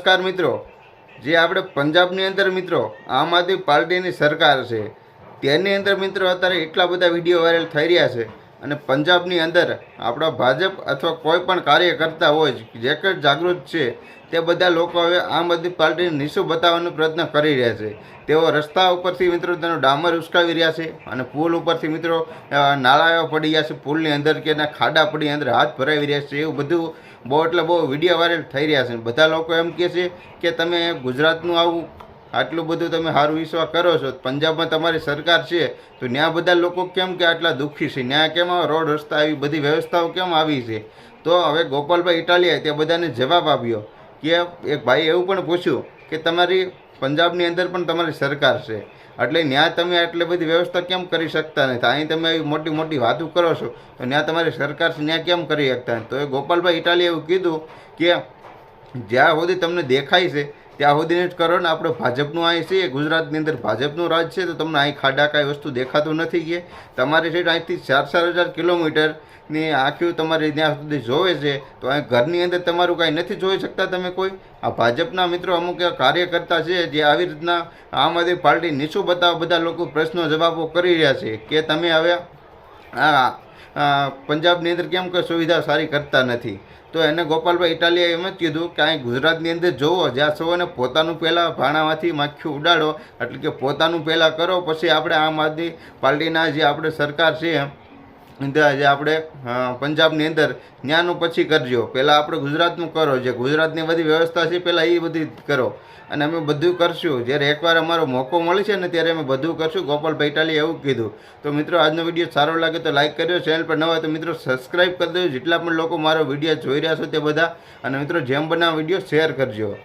નમસ્કાર મિત્રો, જે આપણે પંજાબની અંદર મિત્રો આમ આદમી પાર્ટીની સરકાર છે તેની અંદર મિત્રો અત્યારે એટલા બધા વિડીયો વાયરલ થઈ રહ્યા છે અને પંજાબની અંદર આપણા ભાજપ અથવા કોઈ પણ કાર્યકર્તા હોય જે કંઈ જાગૃત છે તે બધા લોકો હવે આમ આદમી પાર્ટીને નીચું બતાવવાનો પ્રયત્ન કરી રહ્યા છે. તેઓ રસ્તા ઉપરથી મિત્રો તેનો ડામર ઉસકાવી રહ્યા છે અને પુલ ઉપરથી મિત્રો નાળાઓ પડી ગયા છે, પુલની અંદર કે એના ખાડા પડી અંદર હાથ ભરાવી રહ્યા છે. એવું બધું બહુ વિડીયો વાયરલ થઈ રહ્યા છે. બધા લોકો એમ કહે છે કે તમે ગુજરાતનું આવું આટલું બધું તમે સારું વિશ્વાસ કરો છો, પંજાબમાં તમારી સરકાર છે તો ત્યાં બધા લોકો કેમ કે આટલા દુઃખી છે, ત્યાં કેમ રોડ રસ્તા આવી બધી વ્યવસ્થાઓ કેમ આવી છે? તો હવે ગોપાલભાઈ ઇટાલિયાએ તે બધાને જવાબ આપ્યો કે એક ભાઈ એવું પણ પૂછ્યું કે તમારી પંજાબની અંદર પણ તમારી સરકાર છે એટલે ત્યાં તમે આટલી બધી વ્યવસ્થા કેમ કરી શકતા નથી? અહીં તમે આવી મોટી મોટી વાતો કરો છો તો ત્યાં તમારી સરકાર છે ત્યાં કેમ કરી શકતા નથી? તો એ ગોપાલભાઈ ઇટાલીએ એવું કીધું કે જ્યાં સુધી તમને દેખાય છે ત્યાં સુધીને જ કરો ને. આપણે ભાજપનું અહીં છે, ગુજરાતની અંદર ભાજપનું રાજ છે તો તમને અહીં ખાડા કાંઈ વસ્તુ દેખાતું નથી કે તમારી સાઈડ અહીંથી 4,000 કિલોમીટરની આખી તમારી ત્યાં સુધી જોવે છે તો અહીં ઘરની અંદર તમારું કાંઈ નથી જોઈ શકતા તમે કોઈ? આ ભાજપના મિત્રો અમુક કાર્યકર્તા છે જે આવી રીતના આમ આદમી પાર્ટી નીચું બતાવવા બધા લોકો પ્રશ્નો જવાબો કરી રહ્યા છે કે તમે હવે પંજાબની અંદર કેમ કોઈ સુવિધા સારી કરતા નથી? તો એને ગોપાલભાઈ ઇટાલિયાએ એમ જ કીધું કે અહીં ગુજરાતની અંદર જોવો, જ્યાં સૌને પોતાનું પહેલાં ભાણામાંથી માખીઓ ઉડાડો, એટલે કે પોતાનું પહેલાં કરો, પછી આપણે આમ આદમી પાર્ટીના જે આપણે સરકાર છે જે આપણે પંજાબની અંદર ત્યાંનું પછી કરજો. પહેલાં આપણે ગુજરાતનું કરો, જે ગુજરાતની બધી વ્યવસ્થા છે પહેલાં એ બધી કરો અને અમે બધું કરશું. જ્યારે એકવાર અમારો મોકો મળે છે ને ત્યારે અમે બધું કરશું. ગોપાલભાઈ ઇટાલીએ એવું કીધું. તો મિત્રો આજનો વિડીયો સારો લાગે તો લાઈક કરજો, ચેનલ પર નવા તો મિત્રો સબસ્ક્રાઈબ કરી દેજો. જેટલા પણ લોકો મારો વિડીયો જોઈ રહ્યા છો તે બધા, અને મિત્રો જેમ બનાવ વિડીયો શેર કરજો.